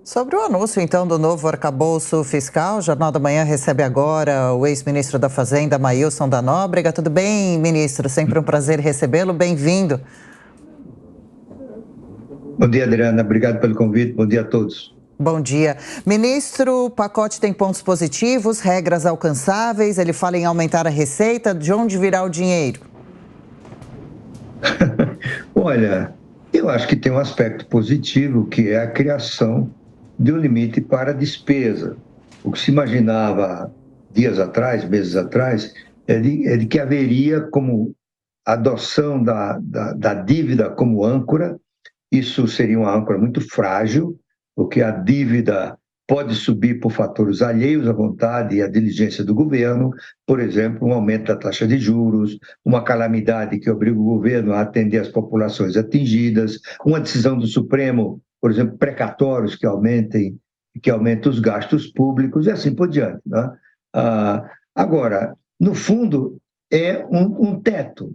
Sobre o anúncio, então, do novo arcabouço fiscal, o Jornal da Manhã recebe agora o ex-ministro da Fazenda, Maílson da Nóbrega. Tudo bem, ministro? Sempre um prazer recebê-lo. Bem-vindo. Bom dia, Adriana. Obrigado pelo convite. Bom dia a todos. Bom dia. Ministro, o pacote tem pontos positivos, regras alcançáveis, ele fala em aumentar a receita. De onde virá o dinheiro? Olha, eu acho que tem um aspecto positivo, que é a criação de um limite para a despesa. O que se imaginava dias atrás, meses atrás, é de que haveria como adoção da dívida como âncora. Isso seria uma âncora muito frágil, porque a dívida pode subir por fatores alheios à vontade e à diligência do governo, por exemplo, um aumento da taxa de juros, uma calamidade que obriga o governo a atender as populações atingidas, uma decisão do Supremo, por exemplo, precatórios que aumentem os gastos públicos e assim por diante, né? Agora, no fundo, é um teto,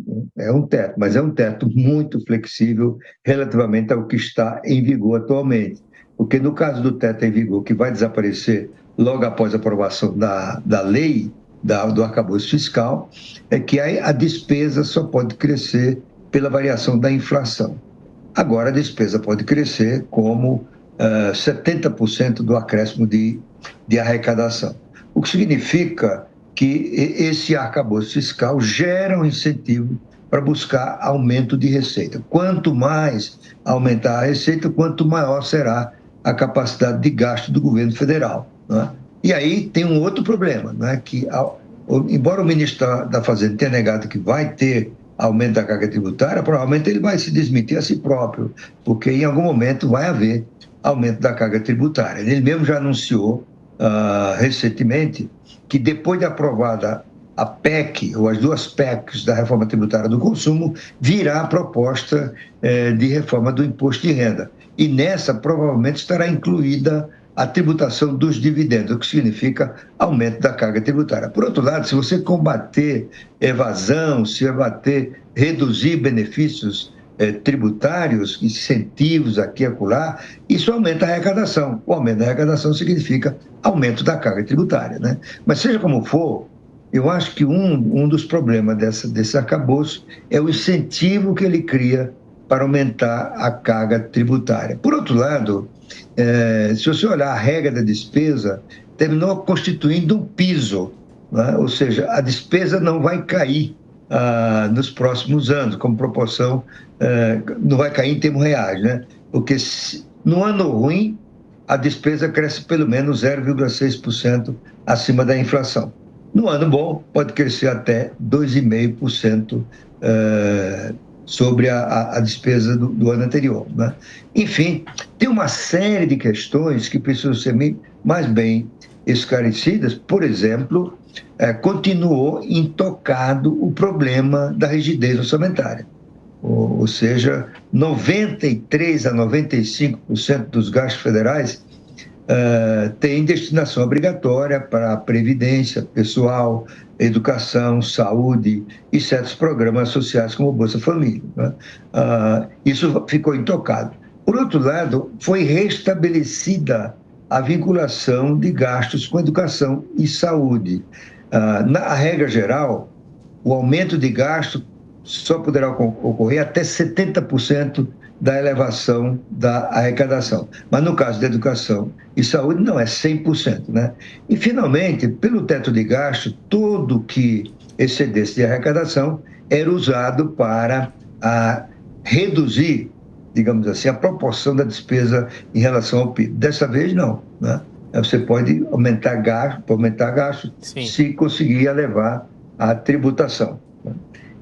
mas é um teto muito flexível relativamente ao que está em vigor atualmente. Porque no caso do teto em vigor, que vai desaparecer logo após a aprovação da lei, do arcabouço fiscal, é que a despesa só pode crescer pela variação da inflação. Agora, a despesa pode crescer como 70% do acréscimo de arrecadação. O que significa que esse arcabouço fiscal gera um incentivo para buscar aumento de receita. Quanto mais aumentar a receita, quanto maior será a capacidade de gasto do governo federal, né? E aí tem um outro problema, né? Que, embora o ministro da Fazenda tenha negado que vai ter aumento da carga tributária, provavelmente ele vai se desmentir a si próprio, porque em algum momento vai haver aumento da carga tributária. Ele mesmo já anunciou recentemente que depois de aprovada a PEC, ou as duas PECs da reforma tributária do consumo, virá a proposta de reforma do imposto de renda. E nessa provavelmente estará incluída a tributação dos dividendos, o que significa aumento da carga tributária. Por outro lado, se você combater evasão, se reduzir benefícios tributários, incentivos aqui e acolá, isso aumenta a arrecadação. O aumento da arrecadação significa aumento da carga tributária, né? Mas seja como for, eu acho que um dos problemas desse arcabouço é o incentivo que ele cria para aumentar a carga tributária. Por outro lado, se você olhar a regra da despesa, terminou constituindo um piso, né? Ou seja, a despesa não vai cair nos próximos anos, como proporção, não vai cair em termos reais, né? Porque no ano ruim, a despesa cresce pelo menos 0,6% acima da inflação. No ano bom, pode crescer até 2,5% sobre a despesa do ano anterior, né? Enfim, tem uma série de questões que precisam ser mais bem esclarecidas. Por exemplo, continuou intocado o problema da rigidez orçamentária. Ou seja, 93% a 95% dos gastos federais tem destinação obrigatória para a previdência pessoal, educação, saúde e certos programas sociais como Bolsa Família, né? Isso ficou intocado. Por outro lado, foi restabelecida a vinculação de gastos com educação e saúde. Na regra geral, o aumento de gasto só poderá ocorrer até 70% da elevação da arrecadação. Mas no caso da educação e saúde, não, é 100%, né? E, finalmente, pelo teto de gasto, todo que excedesse de arrecadação era usado para reduzir, digamos assim, a proporção da despesa em relação ao PIB. Dessa vez, não, né? Você pode aumentar gasto Sim. se conseguir elevar a tributação.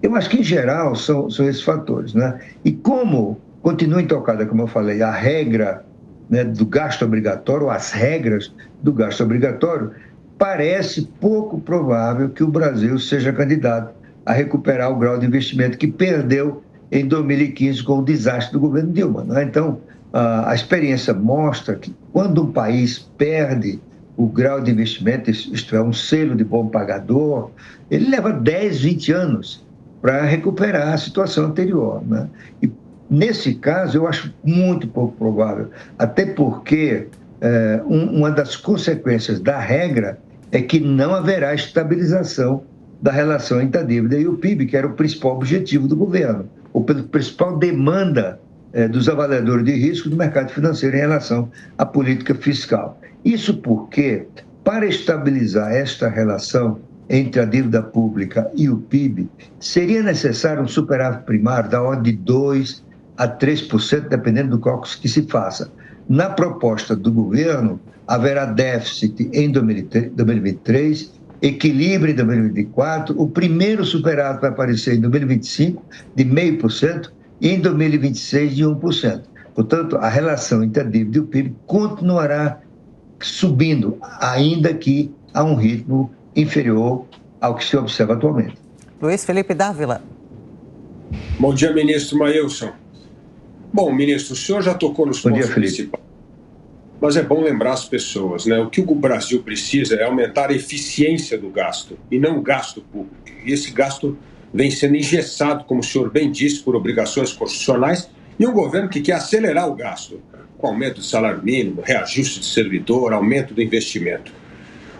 Eu acho que, em geral, são esses fatores, né? E como continua intocada, como eu falei, a regra, né, do gasto obrigatório, ou as regras do gasto obrigatório, parece pouco provável que o Brasil seja candidato a recuperar o grau de investimento que perdeu em 2015 com o desastre do governo Dilma, né? Então, a experiência mostra que quando um país perde o grau de investimento, isto é, um selo de bom pagador, ele leva 10, 20 anos para recuperar a situação anterior, né? E nesse caso eu acho muito pouco provável, até porque uma das consequências da regra é que não haverá estabilização da relação entre a dívida e o PIB, que era o principal objetivo do governo, ou pela principal demanda dos avaliadores de risco do mercado financeiro em relação à política fiscal. Isso porque, para estabilizar esta relação entre a dívida pública e o PIB, seria necessário um superávit primário da ordem de 2% a 3%, dependendo do cálculo que se faça. Na proposta do governo, haverá déficit em 2023, equilíbrio em 2024, o primeiro superávit vai aparecer em 2025, de 0,5%, e em 2026, de 1%. Portanto, a relação entre a dívida e o PIB continuará subindo, ainda que a um ritmo inferior ao que se observa atualmente. Luiz Felipe Dávila. Bom dia, ministro Maílson. Bom, ministro, o senhor já tocou nos pontos principais, mas é bom lembrar as pessoas, né? O que o Brasil precisa é aumentar a eficiência do gasto e não o gasto público. E esse gasto vem sendo engessado, como o senhor bem disse, por obrigações constitucionais e um governo que quer acelerar o gasto, com aumento do salário mínimo, reajuste de servidor, aumento do investimento.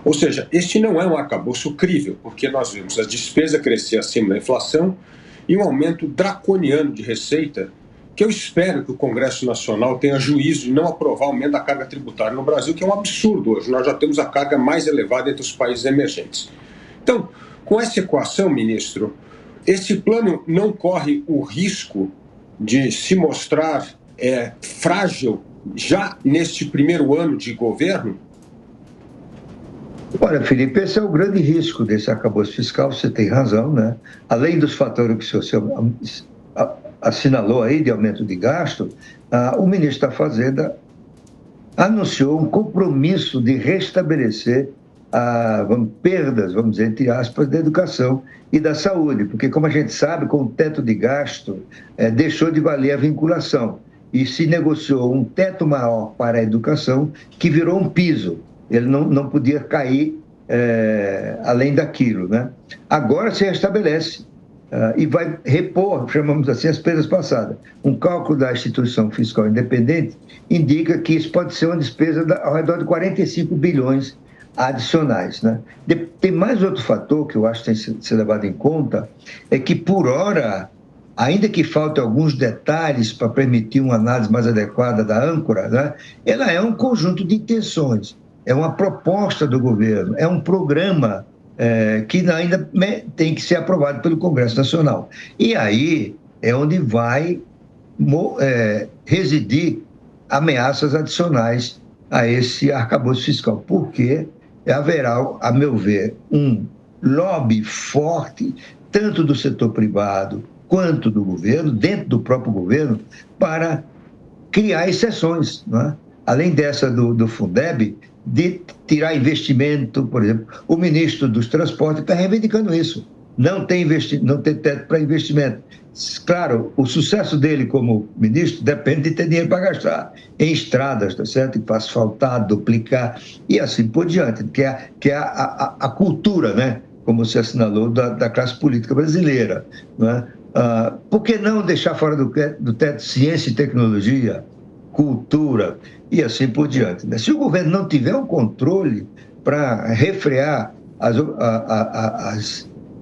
Ou seja, este não é um arcabouço crível, porque nós vemos a despesa crescer acima da inflação e um aumento draconiano de receita, que eu espero que o Congresso Nacional tenha juízo de não aprovar o aumento da carga tributária no Brasil, que é um absurdo hoje. Nós já temos a carga mais elevada entre os países emergentes. Então, com essa equação, ministro, esse plano não corre o risco de se mostrar frágil já neste primeiro ano de governo? Olha, Felipe, esse é o grande risco desse arcabouço fiscal, você tem razão, né? Além dos fatores que o senhor assinalou aí de aumento de gasto, o ministro da Fazenda anunciou um compromisso de restabelecer perdas, vamos dizer, entre aspas, da educação e da saúde, porque, como a gente sabe, com o teto de gasto, deixou de valer a vinculação e se negociou um teto maior para a educação que virou um piso. Ele não podia cair além daquilo, né? Agora se restabelece e vai repor, chamamos assim, as perdas passadas. Um cálculo da instituição fiscal independente indica que isso pode ser uma despesa ao redor de 45 bilhões adicionais, né? Tem mais outro fator que eu acho que tem que ser levado em conta, é que, por hora, ainda que faltem alguns detalhes para permitir uma análise mais adequada da âncora, né, ela é um conjunto de intenções, é uma proposta do governo, é um programa que ainda tem que ser aprovado pelo Congresso Nacional. E aí é onde vai residir ameaças adicionais a esse arcabouço fiscal, porque haverá, a meu ver, um lobby forte, tanto do setor privado quanto do governo, dentro do próprio governo, para criar exceções, não é? Além dessa do Fundeb, de tirar investimento, por exemplo. O ministro dos Transportes está reivindicando isso. Não tem teto para investimento. Claro, o sucesso dele como ministro depende de ter dinheiro para gastar em estradas, tá certo? Para asfaltar, duplicar e assim por diante, que é a cultura, né? Como você assinalou, da classe política brasileira, né? Por que não deixar fora do teto ciência e tecnologia, cultura e assim por diante, né? Se o governo não tiver um controle para refrear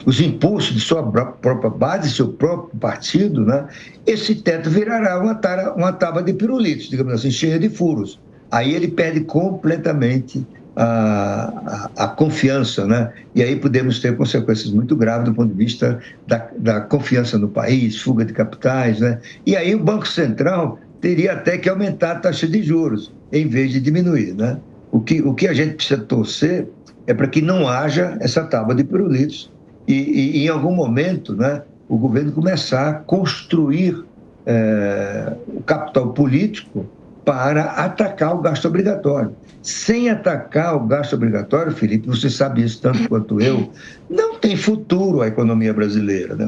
os impulsos de sua própria base, seu próprio partido, né, esse teto virará uma tábua de pirulitos, digamos assim, cheia de furos. Aí ele perde completamente a confiança, né? E aí podemos ter consequências muito graves do ponto de vista da confiança no país, fuga de capitais, né? E aí o Banco Central teria até que aumentar a taxa de juros, em vez de diminuir, né? O que a gente precisa torcer é para que não haja essa tábua de pirulitos e em algum momento, né, o governo começar a construir o capital político para atacar o gasto obrigatório. Sem atacar o gasto obrigatório, Felipe, você sabe isso tanto quanto eu, não tem futuro a economia brasileira, né?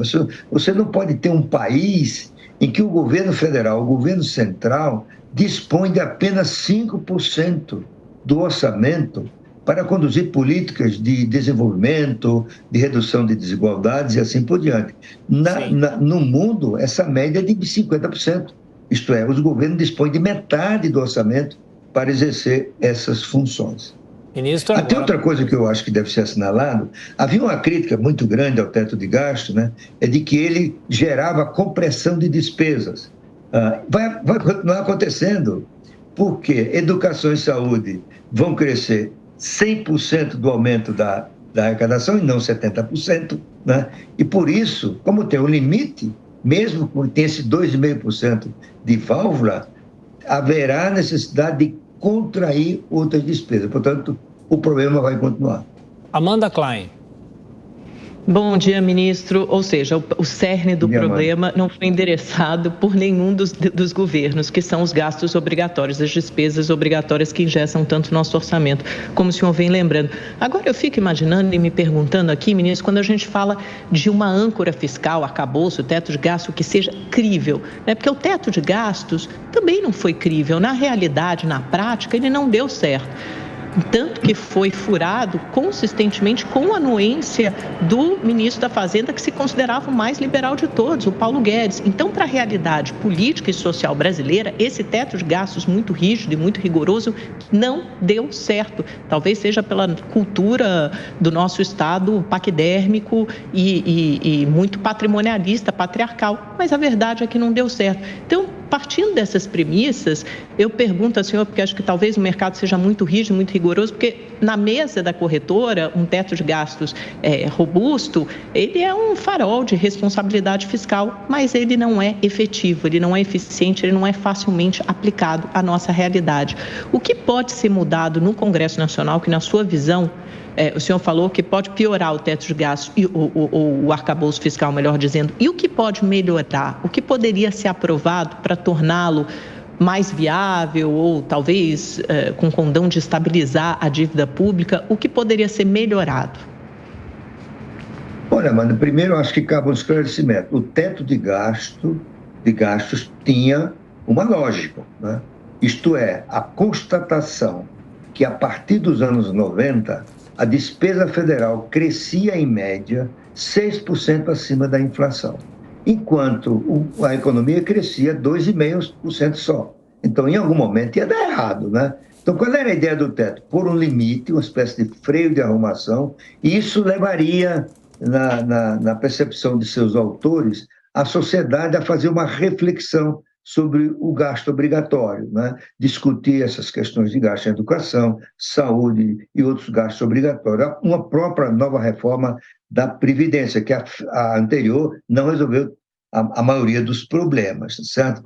Você não pode ter um país em que o governo federal, o governo central, dispõe de apenas 5% do orçamento para conduzir políticas de desenvolvimento, de redução de desigualdades e assim por diante. No mundo, essa média é de 50%. Isto é, os governos dispõem de metade do orçamento para exercer essas funções. Ministro, Até outra coisa que eu acho que deve ser assinalado, havia uma crítica muito grande ao teto de gasto, né? É de que ele gerava compressão de despesas. Vai continuar acontecendo, porque educação e saúde vão crescer 100% do aumento da arrecadação e não 70%, né? E por isso, como tem um limite, mesmo que tenha esse 2,5% de válvula, haverá necessidade de contrair outras despesas. Portanto, o problema vai continuar. Amanda Klein. Bom dia, ministro. Ou seja, o cerne do problema não foi endereçado por nenhum dos governos, que são os gastos obrigatórios, as despesas obrigatórias que ingessam tanto o nosso orçamento, como o senhor vem lembrando. Agora, eu fico imaginando e me perguntando aqui, ministro, quando a gente fala de uma âncora fiscal, arcabouço, teto de gasto, que seja crível, né? Porque o teto de gastos também não foi crível. Na realidade, na prática, ele não deu certo. Tanto que foi furado consistentemente com a anuência do ministro da Fazenda, que se considerava o mais liberal de todos, o Paulo Guedes. Então, para a realidade política e social brasileira, esse teto de gastos muito rígido e muito rigoroso não deu certo. Talvez seja pela cultura do nosso Estado paquidérmico e muito patrimonialista, patriarcal, mas a verdade é que não deu certo. Então, partindo dessas premissas, eu pergunto ao senhor, porque acho que talvez o mercado seja muito rígido, muito rigoroso, porque na mesa da corretora, um teto de gastos robusto, ele é um farol de responsabilidade fiscal, mas ele não é efetivo, ele não é eficiente, ele não é facilmente aplicado à nossa realidade. O que pode ser mudado no Congresso Nacional, que na sua visão, o senhor falou que pode piorar o teto de gastos, ou o arcabouço fiscal, melhor dizendo, e o que pode melhorar? O que poderia ser aprovado para torná-lo mais viável ou talvez com condão de estabilizar a dívida pública? O que poderia ser melhorado? Olha, Amanda, primeiro eu acho que cabe um esclarecimento. O teto de gastos tinha uma lógica, né? Isto é, a constatação que a partir dos anos 90, a despesa federal crescia em média 6% acima da inflação, enquanto a economia crescia 2,5% só. Então, em algum momento, ia dar errado, né? Então, qual era a ideia do teto? Pôr um limite, uma espécie de freio de arrumação, e isso levaria, na percepção de seus autores, a sociedade a fazer uma reflexão sobre o gasto obrigatório, né? Discutir essas questões de gasto em educação, saúde e outros gastos obrigatórios. Uma própria nova reforma da Previdência, que a anterior não resolveu a maioria dos problemas, certo?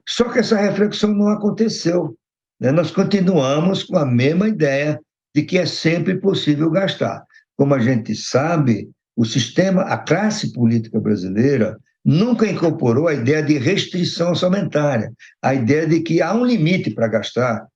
Só que essa reflexão não aconteceu, né? Nós continuamos com a mesma ideia de que é sempre possível gastar. Como a gente sabe, a classe política brasileira nunca incorporou a ideia de restrição orçamentária, a ideia de que há um limite para gastar,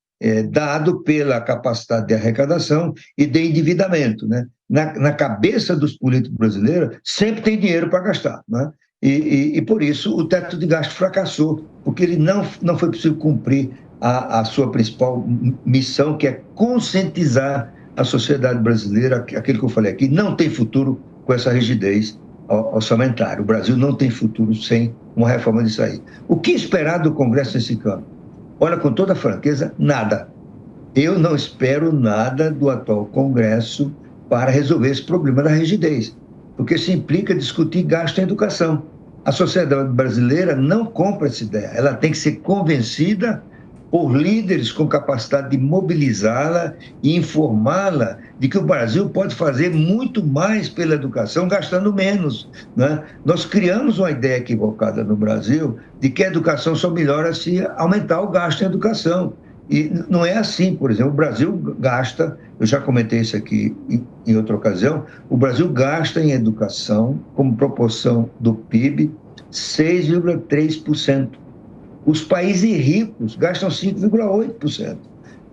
dado pela capacidade de arrecadação e de endividamento, né? Na cabeça dos políticos brasileiros, sempre tem dinheiro para gastar, né? E por isso o teto de gasto fracassou, porque ele não foi possível cumprir a sua principal missão, que é conscientizar a sociedade brasileira, aquilo que eu falei aqui, não tem futuro com essa rigidez orçamentário. O Brasil não tem futuro sem uma reforma disso aí. O que esperar do Congresso nesse campo? Olha, com toda franqueza, nada. Eu não espero nada do atual Congresso para resolver esse problema da rigidez, porque isso implica discutir gasto em educação. A sociedade brasileira não compra essa ideia. Ela tem que ser convencida por líderes com capacidade de mobilizá-la e informá-la de que o Brasil pode fazer muito mais pela educação gastando menos, né? Nós criamos uma ideia equivocada no Brasil de que a educação só melhora se aumentar o gasto em educação. E não é assim. Por exemplo, o Brasil gasta, eu já comentei isso aqui em outra ocasião, o Brasil gasta em educação, como proporção do PIB, 6,3%. Os países ricos gastam 5,8%.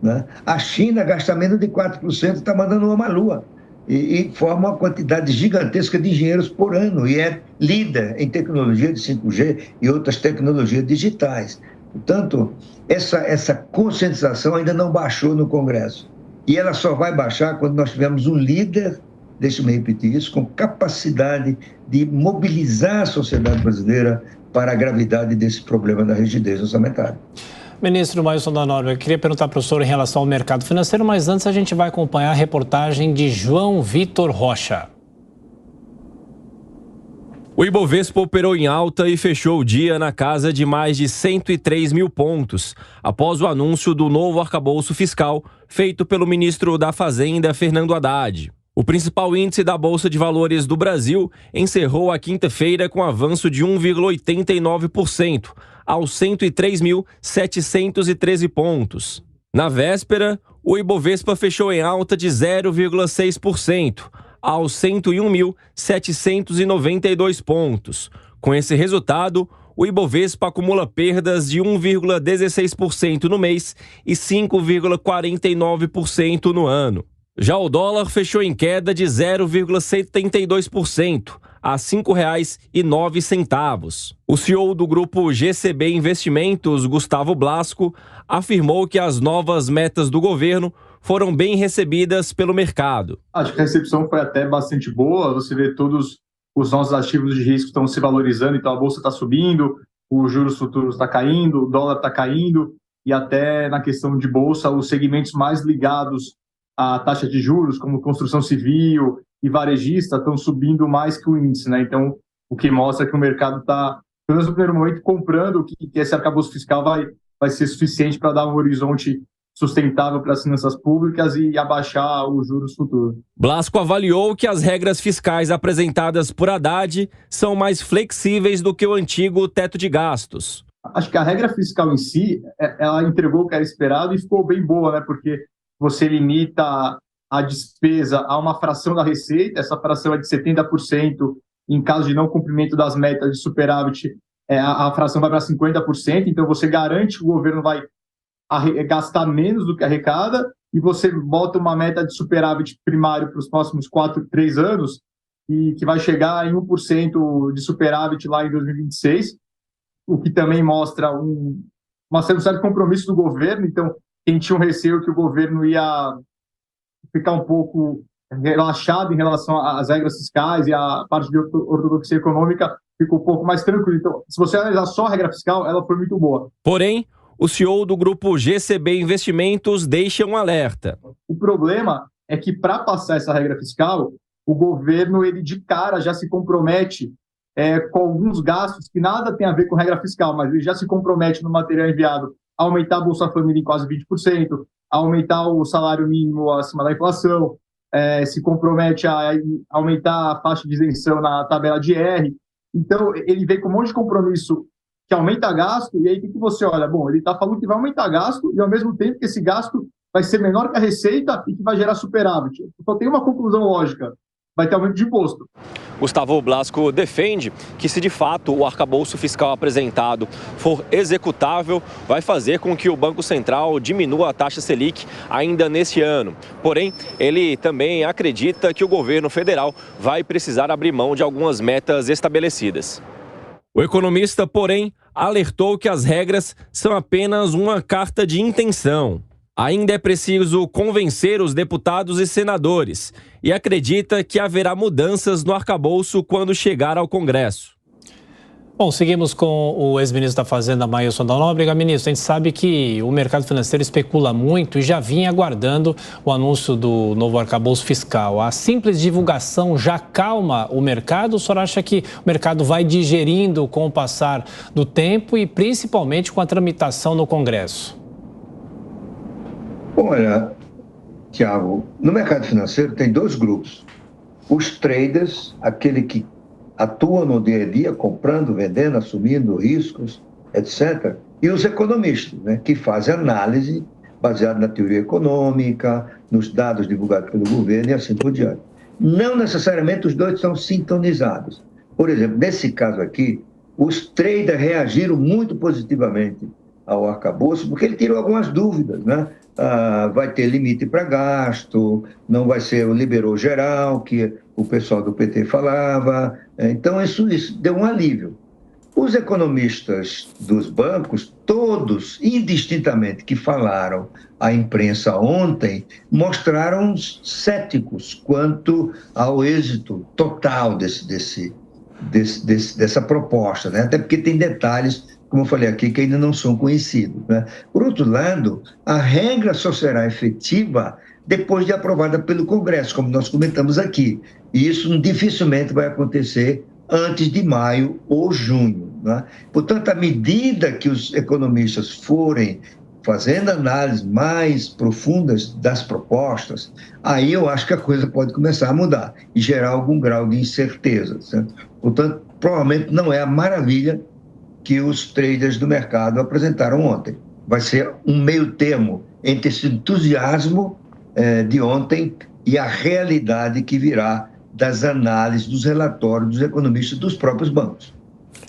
Né? A China gasta menos de 4%, está mandando uma lua. E forma uma quantidade gigantesca de engenheiros por ano. E é líder em tecnologia de 5G e outras tecnologias digitais. Portanto, essa conscientização ainda não baixou no Congresso. E ela só vai baixar quando nós tivermos um líder, deixe-me repetir isso, com capacidade de mobilizar a sociedade brasileira para a gravidade desse problema da rigidez orçamentária. Ministro Maílson da Nóbrega, eu queria perguntar para o senhor em relação ao mercado financeiro, mas antes a gente vai acompanhar a reportagem de João Vitor Rocha. O Ibovespa operou em alta e fechou o dia na casa de mais de 103 mil pontos, após o anúncio do novo arcabouço fiscal feito pelo ministro da Fazenda, Fernando Haddad. O principal índice da Bolsa de Valores do Brasil encerrou a quinta-feira com avanço de 1,89%, aos 103.713 pontos. Na véspera, o Ibovespa fechou em alta de 0,6%, aos 101.792 pontos. Com esse resultado, o Ibovespa acumula perdas de 1,16% no mês e 5,49% no ano. Já o dólar fechou em queda de 0,72%, a R$ 5,09. O CEO do grupo GCB Investimentos, Gustavo Blasco, afirmou que as novas metas do governo foram bem recebidas pelo mercado. Acho que a recepção foi até bastante boa. Você vê todos os nossos ativos de risco estão se valorizando, então a bolsa está subindo, os juros futuros está caindo, o dólar está caindo, e até na questão de bolsa, os segmentos mais ligados à taxa de juros, como construção civil e varejista, estão subindo mais que o índice, né? Então, o que mostra que o mercado está, pelo menos no primeiro momento, comprando que esse arcabouço fiscal vai ser suficiente para dar um horizonte sustentável para as finanças públicas e abaixar os juros futuros. Blasco avaliou que as regras fiscais apresentadas por Haddad são mais flexíveis do que o antigo teto de gastos. Acho que a regra fiscal em si, ela entregou o que era esperado e ficou bem boa, né? Porque você limita a despesa a uma fração da receita, essa fração é de 70%, em caso de não cumprimento das metas de superávit, a fração vai para 50%, então você garante que o governo vai gastar menos do que arrecada, e você bota uma meta de superávit primário para os próximos 3 anos, e que vai chegar em 1% de superávit lá em 2026, o que também mostra um certo compromisso do governo. Então, quem tinha um receio que o governo ia ficar um pouco relaxado em relação às regras fiscais e à parte de ortodoxia econômica, ficou um pouco mais tranquilo. Então, se você analisar só a regra fiscal, ela foi muito boa. Porém, o CEO do grupo GCB Investimentos deixa um alerta. O problema é que, para passar essa regra fiscal, o governo, ele de cara já se compromete com alguns gastos que nada tem a ver com regra fiscal, mas ele já se compromete no material enviado a aumentar a Bolsa Família em quase 20%, a aumentar o salário mínimo acima da inflação, se compromete a aumentar a faixa de isenção na tabela de R. Então, ele vem com um monte de compromisso que aumenta gasto, e aí o que você olha? Bom, ele está falando que vai aumentar gasto, e ao mesmo tempo que esse gasto vai ser menor que a receita e que vai gerar superávit. Só tem uma conclusão lógica: vai ter aumento de imposto. Gustavo Blasco defende que, se de fato o arcabouço fiscal apresentado for executável, vai fazer com que o Banco Central diminua a taxa Selic ainda neste ano. Porém, ele também acredita que o governo federal vai precisar abrir mão de algumas metas estabelecidas. O economista, porém, alertou que as regras são apenas uma carta de intenção. Ainda é preciso convencer os deputados e senadores e acredita que haverá mudanças no arcabouço quando chegar ao Congresso. Bom, seguimos com o ex-ministro da Fazenda, Maílson da Nóbrega. Ministro, a gente sabe que o mercado financeiro especula muito e já vinha aguardando o anúncio do novo arcabouço fiscal. A simples divulgação já calma o mercado? O senhor acha que o mercado vai digerindo com o passar do tempo e principalmente com a tramitação no Congresso? Olha, Tiago, no mercado financeiro tem 2 grupos. Os traders, aquele que atua no dia a dia, comprando, vendendo, assumindo riscos, etc. E os economistas, né, que fazem análise baseada na teoria econômica, nos dados divulgados pelo governo e assim por diante. Não necessariamente os dois são sintonizados. Por exemplo, nesse caso aqui, os traders reagiram muito positivamente ao arcabouço, porque ele tirou algumas dúvidas, né? Vai ter limite para gasto, não vai ser o liberou geral, que o pessoal do PT falava. Então, isso deu um alívio. Os economistas dos bancos, todos, indistintamente, que falaram à imprensa ontem, mostraram céticos quanto ao êxito total dessa proposta, né? Até porque tem detalhes como eu falei aqui, que ainda não são conhecidos, né? Por outro lado, a regra só será efetiva depois de aprovada pelo Congresso, como nós comentamos aqui. E isso dificilmente vai acontecer antes de maio ou junho, né? Portanto, à medida que os economistas forem fazendo análises mais profundas das propostas, aí eu acho que a coisa pode começar a mudar e gerar algum grau de incerteza, certo? Portanto, provavelmente não é a maravilha que os traders do mercado apresentaram ontem. Vai ser um meio termo entre esse entusiasmo de ontem e a realidade que virá das análises, dos relatórios dos economistas dos próprios bancos.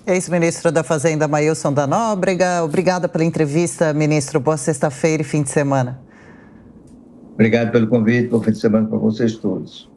Ex-ministro da Fazenda, Maílson da Nóbrega, obrigada pela entrevista, ministro. Boa sexta-feira e fim de semana. Obrigado pelo convite, bom fim de semana para vocês todos.